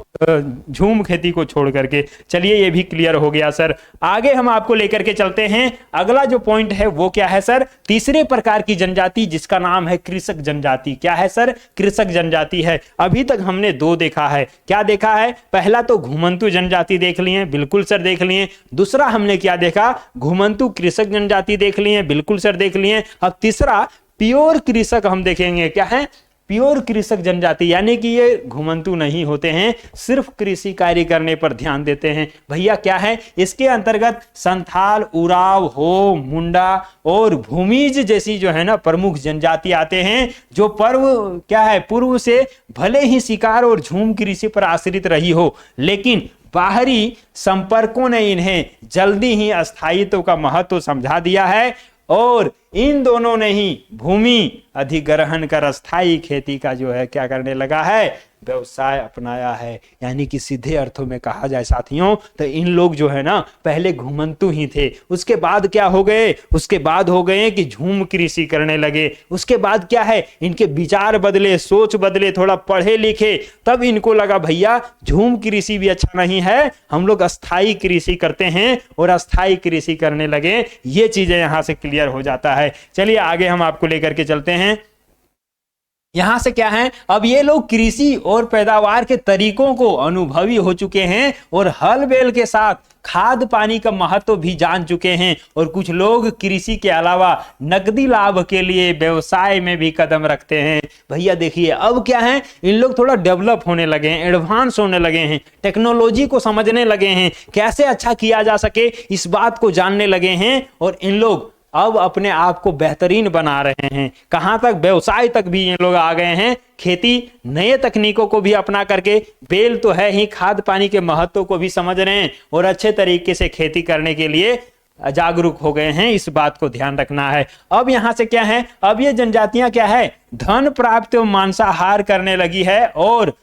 झूम खेती को छोड़ करके। चलिए ये भी क्लियर हो गया सर। आगे हम आपको लेकर के चलते हैं। अगला जो पॉइंट है वो क्या है सर, तीसरे प्रकार की जनजाति जिसका नाम है कृषक जनजाति। क्या है सर, कृषक जनजाति है। अभी तक हमने 2 देखा है। क्या देखा है, पहला तो घुमंतू जनजाति देख लिए, बिल्कुल सर देख लिए। दूसरा हमने क्या देखा, घुमंतू कृषक जनजाति देख लिए, बिल्कुल सर देख लिए। अब तीसरा प्योर कृषक हम देखेंगे। क्या है, प्योर कृषक जनजाति, यानी कि ये घुमंतू नहीं होते हैं, सिर्फ कृषि कार्य करने पर ध्यान देते हैं। भैया क्या है, इसके अंतर्गत संथाल, उराव, हो, मुंडा और भूमिज जैसी जो है ना प्रमुख जनजाति आते हैं, जो क्या है, पूर्व से भले ही शिकार और झूम कृषि पर आश्रित रही हो, लेकिन बाहरी संपर्कों ने इन्हें जल्दी ही अस्थायित्व का महत्व समझा दिया है, और इन दोनों ने ही भूमि अधिग्रहण कर अस्थायी खेती का जो है क्या करने लगा है, व्यवसाय अपनाया है। यानी कि सीधे अर्थों में कहा जाए साथियों, तो इन लोग जो है ना पहले घुमंतू ही थे, उसके बाद क्या हो गए, उसके बाद हो गए कि झूम कृषि करने लगे। उसके बाद क्या है, इनके विचार बदले, सोच बदले, थोड़ा पढ़े लिखे, तब इनको लगा भैया झूम कृषि भी अच्छा नहीं है, हम लोग अस्थाई कृषि करते हैं, और अस्थाई कृषि करने लगे। ये चीजें यहां से क्लियर हो जाता है। चलिए आगे हम आपको लेकर के चलते हैं। यहां से क्या है, अब ये लोग कृषि और पैदावार के तरीकों को अनुभवी हो चुके हैं और हल बैल के साथ खाद पानी का महत्व भी जान चुके हैं। और कुछ लोग कृषि के अलावा नकदी लाभ के लिए व्यवसाय में भी कदम रखते हैं। भैया देखिए अब क्या है, इन लोग थोड़ा डेवलप होने लगे हैं, एडवांस होने लगे हैं, टेक्नोलॉजी को समझने लगे हैं, कैसे अच्छा किया जा सके इस बात को जानने लगे हैं। और इन लोग अब अपने आप को बेहतरीन बना रहे हैं। कहां तक, व्यवसाय तक भी ये लोग आ गए हैं। खेती नए तकनीकों को भी अपना करके, बेल तो है ही, खाद पानी के महत्व को भी समझ रहे हैं और अच्छे तरीके से खेती करने के लिए जागरूक हो गए हैं। इस बात को ध्यान रखना है। अब यहां से क्या है, अब ये जनजातियां क्या है, धन प्राप्त मांसाहार करने लगी है और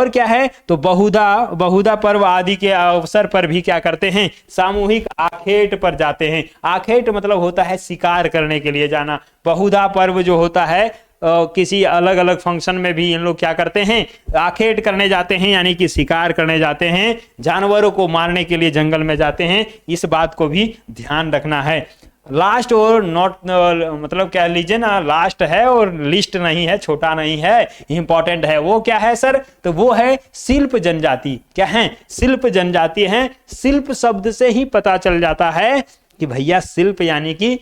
क्या है, तो बहुधा पर्व आदि के अवसर पर भी क्या करते हैं, सामूहिक आखेट पर जाते हैं। आखेट मतलब होता है शिकार करने के लिए जाना। बहुधा पर्व जो होता है किसी अलग अलग फंक्शन में भी इन लोग क्या करते हैं, आखेट करने जाते हैं, यानी कि शिकार करने जाते हैं, जानवरों को मारने के लिए जंगल में जाते हैं। इस बात को भी ध्यान रखना है। लास्ट और नॉट मतलब कह लीजिए ना, लास्ट है और लिस्ट नहीं है, छोटा नहीं है, इंपॉर्टेंट है। वो क्या है सर, तो वो है शिल्प जनजाति। क्या है, शिल्प जनजाति है। शिल्प शब्द से ही पता चल जाता है कि भैया शिल्प यानी कि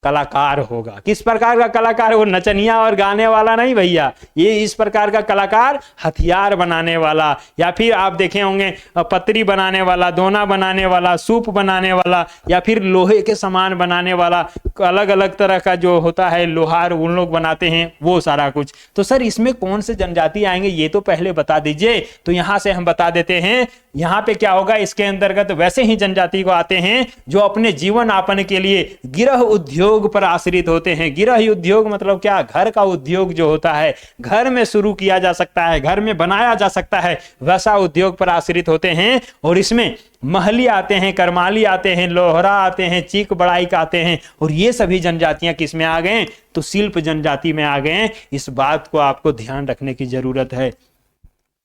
कलाकार होगा। किस प्रकार का कलाकार, वो नचनिया और गाने वाला नहीं भैया, ये इस प्रकार का कलाकार, हथियार बनाने वाला, या फिर आप देखे होंगे पतरी बनाने वाला, दोना बनाने वाला, सूप बनाने वाला, या फिर लोहे के सामान बनाने वाला, अलग अलग तरह का जो होता है लोहार उन लोग बनाते हैं, वो सारा कुछ। तो सर इसमें कौन से जनजाति आएंगे ये तो पहले बता दीजिए। तो यहां से हम बता देते हैं, यहां पे क्या होगा, इसके अंतर्गत वैसे ही जनजाति को आते हैं जो अपने जीवन यापन के लिए गिरह उद्योग पर आश्रित होते हैं। गिरह उद्योग मतलब क्या, घर का उद्योग जो होता है, घर में शुरू किया जा सकता है, घर में बनाया जा सकता है, वैसा उद्योग पर आश्रित होते हैं। और इसमें महली आते हैं, करमाली आते हैं, लोहरा आते हैं, चीक बड़ाइक आते हैं। और ये सभी जनजातियां किस में आ गए, तो शिल्प जनजाति में आ गए। इस बात को आपको ध्यान रखने की जरूरत है।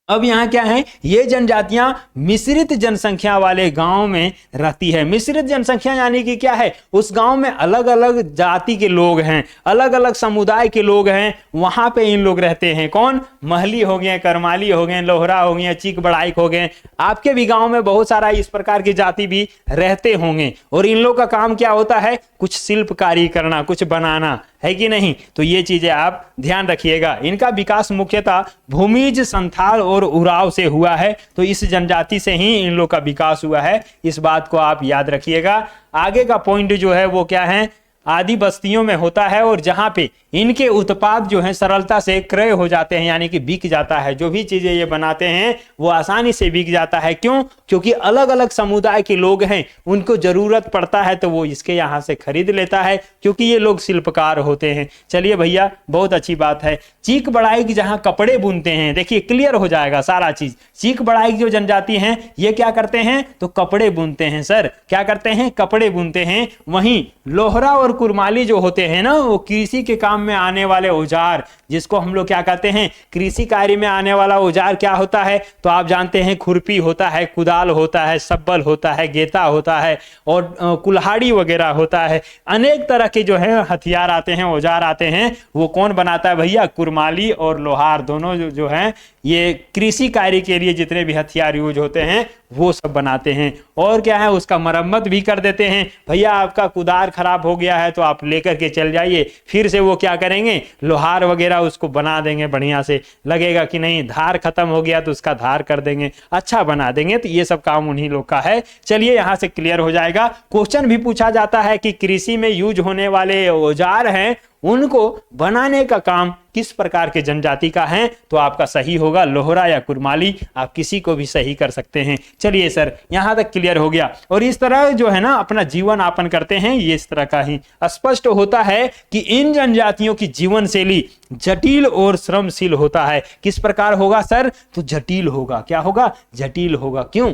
अब यहां क्या है, ये जनजातियां मिश्रित जनसंख्या वाले गांव में रहती है। मिश्रित जनसंख्या यानी कि क्या है, उस गांव में अलग अलग जाति के लोग हैं, अलग अलग समुदाय के लोग हैं, वहां पे इन लोग रहते हैं। कौन, महली हो गए, करमाली हो गए, लोहरा हो गए, चीक बड़ाइक हो गए। आपके भी गांव में बहुत सारा इस प्रकार की जाति भी रहते होंगे। और इन लोग का काम क्या होता है, कुछ शिल्पकारी करना, कुछ बनाना, है कि नहीं। तो ये चीजें आप ध्यान रखिएगा। इनका विकास मुख्यतः भूमिज, संथाल और उराव से हुआ है। तो इस जनजाति से ही इन लोग का विकास हुआ है। इस बात को आप याद रखिएगा। आगे का पॉइंट जो है वो क्या है, आदि बस्तियों में होता है और जहां पे इनके उत्पाद जो है सरलता से क्रय हो जाते हैं, यानी कि बिक जाता है। जो भी चीजें ये बनाते हैं वो आसानी से बिक जाता है। क्यों, क्योंकि अलग अलग समुदाय के लोग हैं, उनको जरूरत पड़ता है तो वो इसके यहां से खरीद लेता है, क्योंकि ये लोग शिल्पकार होते हैं। चलिए भैया, बहुत अच्छी बात है। चीक बड़ाइक जहां कपड़े बुनते हैं, देखिए क्लियर हो जाएगा सारा चीज। चीक बड़ाइक जो जनजाति हैं ये क्या करते हैं, तो कपड़े बुनते हैं। सर क्या करते हैं, कपड़े बुनते हैं। वहीं लोहरा और कुरमाली जो होते हैं ना, वो कृषि के काम में आने वाले औजार, जिसको हम लोग क्या कहते हैं, कृषि कार्य में आने वाला औजार क्या होता है, तो आप जानते हैं खुरपी होता है, कुदाल होता है, सब्बल होता है, गेता होता है और कुल्हाड़ी वगैरह होता है। अनेक तरह के जो है हथियार आते हैं, औजार आते हैं। वो कौन बनाता है भैया, कुरमाली और लोहार दोनों जो हैं, ये कृषि कार्य के लिए जितने भी हथियार यूज होते हैं वो सब बनाते हैं। और क्या है, उसका मरम्मत भी कर देते हैं। भैया आपका कुदार खराब हो गया है तो आप लेकर के चल जाइए, फिर से वो क्या करेंगे, लोहार वगैरह उसको बना देंगे बढ़िया से। लगेगा कि नहीं धार खत्म हो गया तो उसका धार कर देंगे, अच्छा बना देंगे। तो ये सब काम उन्हीं लोग का है। चलिए यहां से क्लियर हो जाएगा। क्वेश्चन भी पूछा जाता है कि कृषि में यूज होने वाले औजार हैं, उनको बनाने का काम किस प्रकार के जनजाति का है, तो आपका सही होगा लोहरा या कुरमाली। आप किसी को भी सही कर सकते हैं। चलिए सर यहां तक क्लियर हो गया। और इस तरह जो है ना अपना जीवन यापन करते हैं, ये इस तरह का ही स्पष्ट होता है कि इन जनजातियों की जीवन शैली जटिल और श्रमशील होता है। किस प्रकार होगा सर, तो जटिल होगा। क्या होगा, जटिल होगा। क्यों,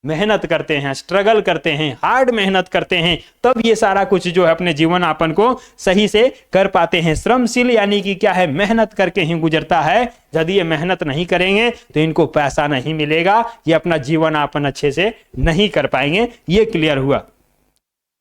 मेहनत करते हैं, स्ट्रगल करते हैं, हार्ड मेहनत करते हैं, तब ये सारा कुछ जो है अपने जीवन यापन को सही से कर पाते हैं। श्रमशील यानी कि क्या है, मेहनत करके ही गुजरता है। यदि ये मेहनत नहीं करेंगे तो इनको पैसा नहीं मिलेगा, ये अपना जीवन यापन अच्छे से नहीं कर पाएंगे। ये क्लियर हुआ।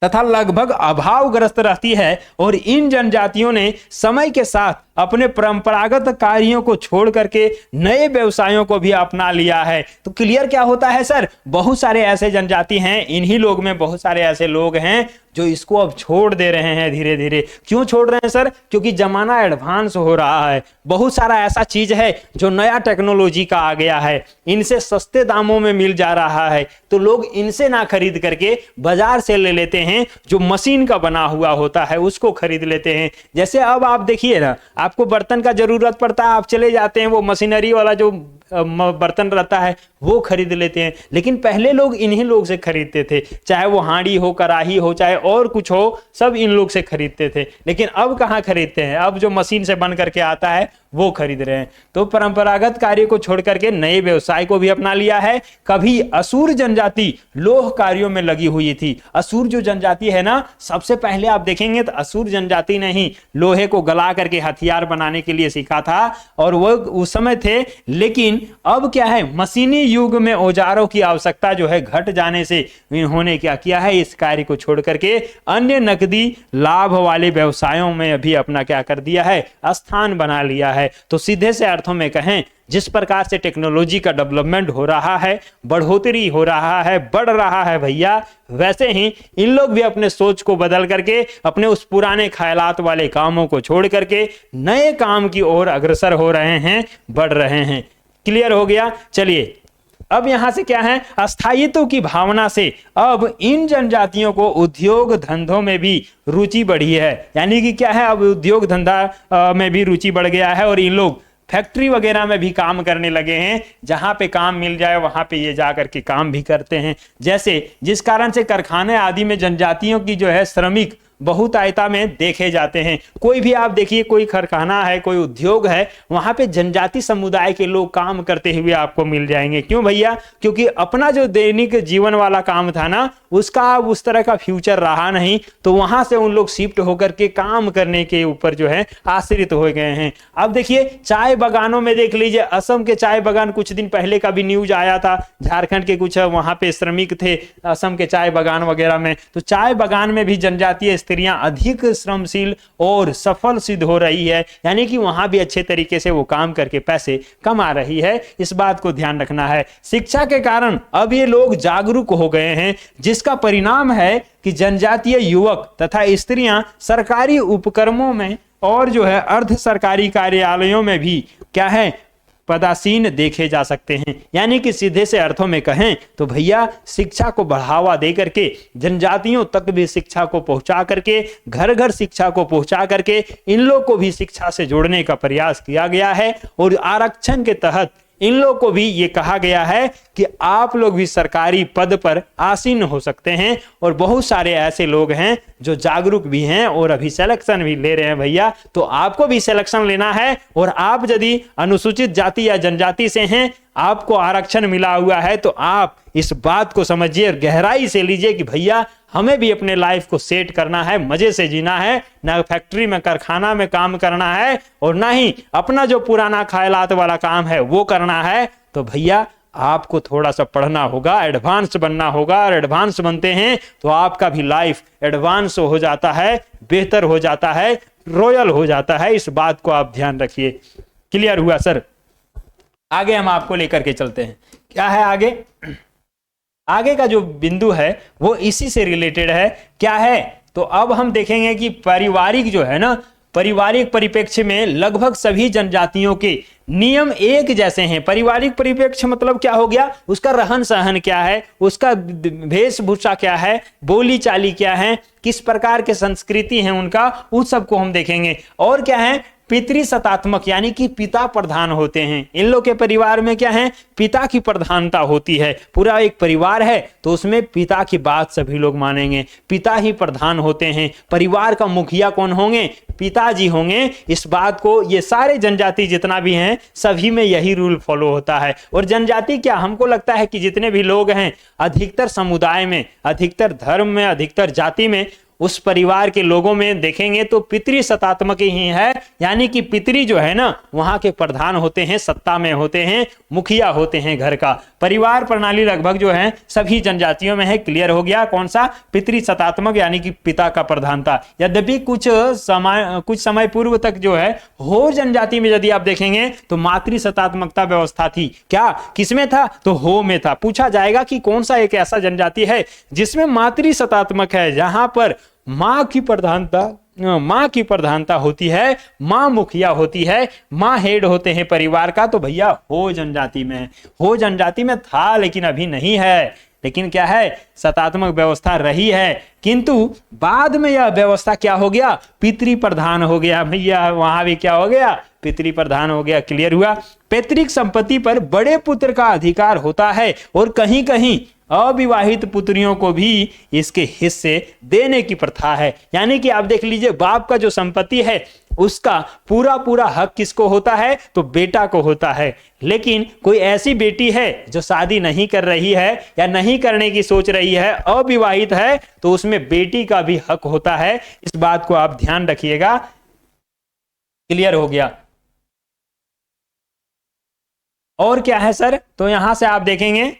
तथा लगभग अभावग्रस्त रहती है और इन जनजातियों ने समय के साथ अपने परंपरागत कार्यों को छोड़ करके नए व्यवसायों को भी अपना लिया है। तो क्लियर क्या होता है सर, बहुत सारे ऐसे जनजाति हैं, इन्हीं लोग में बहुत सारे ऐसे लोग हैं जो इसको अब छोड़ दे रहे हैं धीरे धीरे। क्यों छोड़ रहे हैं सर? क्योंकि जमाना एडवांस हो रहा है, बहुत सारा ऐसा चीज है जो नया टेक्नोलॉजी का आ गया है, इनसे सस्ते दामों में मिल जा रहा है, तो लोग इनसे ना खरीद करके बाजार से ले लेते हैं, जो मशीन का बना हुआ होता है उसको खरीद लेते हैं। जैसे अब आप देखिए ना, आपको बर्तन का जरूरत पड़ता है, आप चले जाते हैं, वो मशीनरी वाला जो बर्तन रहता है वो खरीद लेते हैं, लेकिन पहले लोग इन्हीं लोग से खरीदते थे, चाहे वो हांडी हो, कढ़ाई हो, चाहे और कुछ हो, सब इन लोग से खरीदते थे। लेकिन अब कहाँ खरीदते हैं? अब जो मशीन से बन करके आता है वो खरीद रहे हैं। तो परंपरागत कार्य को छोड़ करके नए व्यवसाय को भी अपना लिया है। कभी असुर जनजाति लोह कार्यों में लगी हुई थी। असुर जो जनजाति है ना, सबसे पहले आप देखेंगे तो असुर जनजाति ने ही लोहे को गला करके हथियार बनाने के लिए सीखा था, और वो उस समय थे। लेकिन अब क्या है, मशीनी युग में औजारों की आवश्यकता जो है घट जाने से इन्होंने क्या किया है, इस कार्य को छोड़ करके अन्य नकदी लाभ वाले व्यवसायों में भी अपना क्या कर दिया है, स्थान बना लिया है। तो सीधे से अर्थों में कहें, जिस प्रकार से टेक्नोलॉजी का डेवलपमेंट हो रहा है, बढ़ोतरी हो रहा है, बढ़ रहा है भैया, वैसे ही इन लोग भी अपने सोच को बदल करके अपने उस पुराने ख्यालात वाले कामों को छोड़ करके नए काम की ओर अग्रसर हो रहे हैं, बढ़ रहे हैं। क्लियर हो गया? चलिए अब यहां से क्या है, अस्थायित्व की भावना से अब इन जनजातियों को उद्योग धंधों में भी रुचि बढ़ी है। यानी कि क्या है, अब उद्योग धंधा में भी रुचि बढ़ गया है, और इन लोग फैक्ट्री वगैरह में भी काम करने लगे हैं। जहां पे काम मिल जाए वहां पे ये जा करके काम भी करते हैं। जैसे जिस कारण से कारखाने आदि में जनजातियों की जो है श्रमिक बहुतायता में देखे जाते हैं। कोई भी आप देखिए, कोई कारखाना है, कोई उद्योग है, वहां पे जनजाति समुदाय के लोग काम करते हुए आपको मिल जाएंगे। क्यों भैया? क्योंकि अपना जो दैनिक जीवन वाला काम था ना, उसका अब उस तरह का फ्यूचर रहा नहीं, तो वहां से उन लोग शिफ्ट होकर के काम करने के ऊपर जो है आश्रित हो गए हैं। अब देखिए चाय बागानों में देख लीजिए, असम के चाय बागान, कुछ दिन पहले का भी न्यूज आया था, झारखंड के कुछ वहां पे श्रमिक थे असम के चाय बागान वगैरह में। तो चाय बागान में भी जनजातीय स्त्रियां अधिक श्रमशील और सफल सिद्ध हो रही है, यानी कि वहां भी अच्छे तरीके से वो काम करके पैसे कमा रही है। इस बात को ध्यान रखना है। शिक्षा के कारण अब ये लोग जागरूक हो गए हैं, जिसका परिणाम है कि जनजातीय युवक तथा स्त्रियां सरकारी उपक्रमों में और जो है अर्ध सरकारी कार्यालयों में भी क्या है, पदासीन देखे जा सकते हैं। यानी कि सीधे से अर्थों में कहें तो भैया शिक्षा को बढ़ावा दे करके, जनजातियों तक भी शिक्षा को पहुंचा करके, घर घर शिक्षा को पहुंचा करके इन लोग को भी शिक्षा से जोड़ने का प्रयास किया गया है। और आरक्षण के तहत इन लोग को भी ये कहा गया है कि आप लोग भी सरकारी पद पर आसीन हो सकते हैं। और बहुत सारे ऐसे लोग हैं जो जागरूक भी हैं और अभी सिलेक्शन भी ले रहे हैं भैया। तो आपको भी सिलेक्शन लेना है, और आप यदि अनुसूचित जाति या जनजाति से हैं, आपको आरक्षण मिला हुआ है, तो आप इस बात को समझिए और गहराई से लीजिए कि भैया हमें भी अपने लाइफ को सेट करना है, मजे से जीना है, ना फैक्ट्री में कारखाना में काम करना है, और ना ही अपना जो पुराना ख्यालात वाला काम है वो करना है। तो भैया आपको थोड़ा सा पढ़ना होगा, एडवांस बनना होगा, और एडवांस बनते हैं तो आपका भी लाइफ एडवांस हो जाता है, बेहतर हो जाता है, रॉयल हो जाता है। इस बात को आप ध्यान रखिए। क्लियर हुआ सर? आगे हम आपको लेकर के चलते हैं। क्या है आगे? आगे का जो बिंदु है वो इसी से रिलेटेड है। क्या है? तो अब हम देखेंगे कि पारिवारिक जो है ना, पारिवारिक परिप्रेक्ष्य में लगभग सभी जनजातियों के नियम एक जैसे हैं। पारिवारिक परिप्रेक्ष्य मतलब क्या हो गया? उसका रहन सहन क्या है, उसका वेशभूषा क्या है, बोली चाली क्या है, किस प्रकार के संस्कृति है उनका, उस सबको हम देखेंगे। और क्या है? पितृसत्तात्मक, यानी कि पिता प्रधान होते हैं। इन लोग के परिवार में क्या है? पिता की प्रधानता होती है। पूरा एक परिवार है तो उसमें पिता की बात सभी लोग मानेंगे, पिता ही प्रधान होते हैं। परिवार का मुखिया कौन होंगे? पिताजी होंगे। इस बात को ये सारे जनजाति जितना भी हैं सभी में यही रूल फॉलो होता है। और जनजाति क्या, हमको लगता है कि जितने भी लोग हैं अधिकतर समुदाय में, अधिकतर धर्म में, अधिकतर जाति में उस परिवार के लोगों में देखेंगे तो पितृ सत्तात्मक ही है, यानी कि पितृ जो है ना वहां के प्रधान होते हैं, सत्ता में होते हैं, मुखिया होते हैं घर का। परिवार प्रणाली लगभग जो है सभी जनजातियों में है। क्लियर हो गया कौन सा? पितृ सत्तात्मक, यानी कि पिता का प्रधानता। यद्यपि कुछ समय पूर्व तक जो है हो जनजाति में यदि आप देखेंगे तो मातृ सत्तात्मकता व्यवस्था थी। क्या किसमें था? तो हो में था। पूछा जाएगा कि कौन सा एक ऐसा जनजाति है जिसमें मातृ सत्तात्मक है, जहां पर मां की प्रधानता होती है, मां मुखिया होती है, मां हेड होते हैं परिवार का। तो भैया हो जनजाति में है। हो जनजाति में था लेकिन अभी नहीं है, लेकिन क्या है? सत्तात्मक व्यवस्था रही है, किंतु बाद में यह व्यवस्था क्या हो गया? पितृ प्रधान हो गया। भैया वहां भी क्या हो गया? पितृ प्रधान हो गया। क्लियर हुआ? पैतृक संपत्ति पर बड़े पुत्र का अधिकार होता है और कहीं कहीं अविवाहित पुत्रियों को भी इसके हिस्से देने की प्रथा है। यानी कि आप देख लीजिए, बाप का जो संपत्ति है उसका पूरा हक किसको होता है? तो बेटा को होता है। लेकिन कोई ऐसी बेटी है जो शादी नहीं कर रही है या नहीं करने की सोच रही है, अविवाहित है, तो उसमें बेटी का भी हक होता है। इस बात को आप ध्यान रखिएगा। क्लियर हो गया? और क्या है सर? तो यहां से आप देखेंगे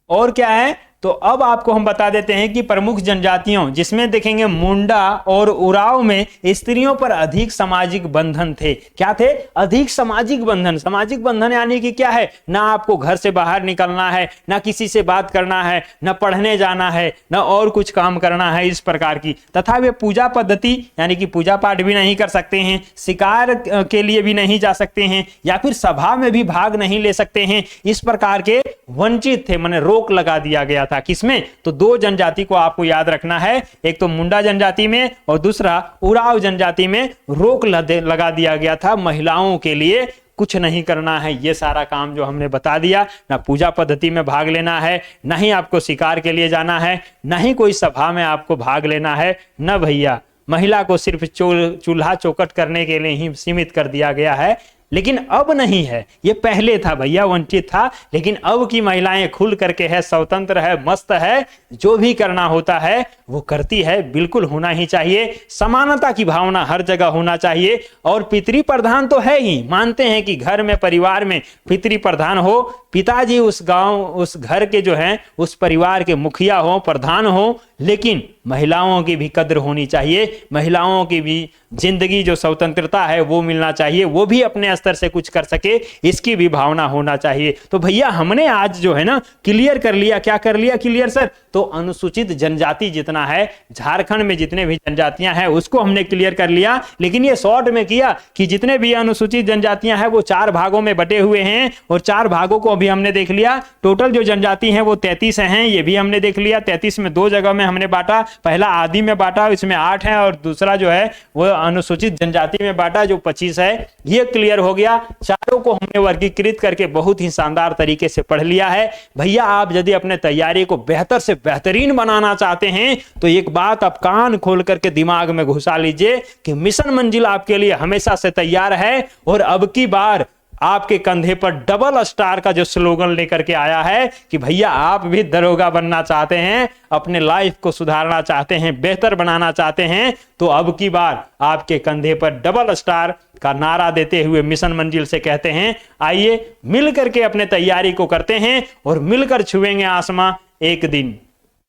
और क्या है, तो अब आपको हम बता देते हैं कि प्रमुख जनजातियों, जिसमें देखेंगे मुंडा और उराव में स्त्रियों पर अधिक सामाजिक बंधन थे। क्या थे? अधिक सामाजिक बंधन। सामाजिक बंधन यानी कि क्या है? ना आपको घर से बाहर निकलना है, ना किसी से बात करना है, ना पढ़ने जाना है, ना और कुछ काम करना है, इस प्रकार की। तथा वे पूजा पद्धति यानी कि पूजा पाठ भी नहीं कर सकते हैं, शिकार के लिए भी नहीं जा सकते हैं, या फिर सभा में भी भाग नहीं ले सकते हैं। इस प्रकार के वंचित थे, माने रोक लगा दिया गया था। किसमें? तो दो जनजाति को आपको याद रखना है, एक तो मुंडा जनजाति में और दूसरा उराव जनजाति में रोक लगा दिया गया था। महिलाओं के लिए कुछ नहीं करना है, ये सारा काम जो हमने बता दिया। ना पूजा पद्धति में भाग लेना है, ना ही आपको शिकार के लिए जाना है, ना ही कोई सभा में आपको भाग लेना है, न भैया महिला को सिर्फ चूल्हा चौकट करने के लिए ही सीमित कर दिया गया है। लेकिन अब नहीं है, ये पहले था भैया, वंचित था। लेकिन अब की महिलाएं खुल करके है, स्वतंत्र है, मस्त है, जो भी करना होता है वो करती है। बिल्कुल होना ही चाहिए। समानता की भावना हर जगह होना चाहिए। और पितृ प्रधान तो है ही, मानते हैं कि घर में परिवार में पितृ प्रधान हो, पिताजी उस गांव उस घर के जो हैं उस परिवार के मुखिया हो, प्रधान हो। लेकिन महिलाओं की भी कद्र होनी चाहिए, महिलाओं की भी जिंदगी जो स्वतंत्रता है वो मिलना चाहिए, वो भी अपने स्तर से कुछ कर सके, इसकी भी भावना होना चाहिए। तो भैया हमने आज जो है ना क्लियर कर लिया। क्या कर लिया क्लियर सर? तो अनुसूचित जनजाति जितना है, झारखंड में जितने भी जनजातियां हैं उसको हमने क्लियर कर लिया। लेकिन ये शॉर्ट में किया कि जितने भी अनुसूचित जनजातियां हैं वो 4 भागों में बटे हुए हैं, और 4 भागों को अभी हमने देख लिया। टोटल जो जनजाति हैं वो 33 हैं, ये भी हमने देख लिया। 33 में 2 जगह में हमने बांटा, पहला आदि में बांटा, इसमें 8 है, और दूसरा जो है वो अनुसूचित जनजाति में बांटा जो 25 है। ये क्लियर हो गया। चारों को हमने वर्गीकृत करके बहुत ही शानदार तरीके से पढ़ लिया है। भैया आप यदि अपने तैयारी को बेहतर से बेहतरीन बनाना चाहते हैं तो एक बात आप कान खोल करके दिमाग में घुसा लीजिए कि मिशन मंजिल आपके लिए हमेशा से तैयार है। और अब की बार आपके कंधे पर डबल स्टार का जो स्लोगन लेकर के आया है कि भैया आप भी दरोगा बनना चाहते हैं, अपने लाइफ को सुधारना चाहते हैं, बेहतर बनाना चाहते हैं, तो अब की बार आपके कंधे पर डबल स्टार का नारा देते हुए मिशन मंजिल से कहते हैं आइए मिल करके अपने तैयारी को करते हैं और मिलकर छुएंगे आसमां एक दिन।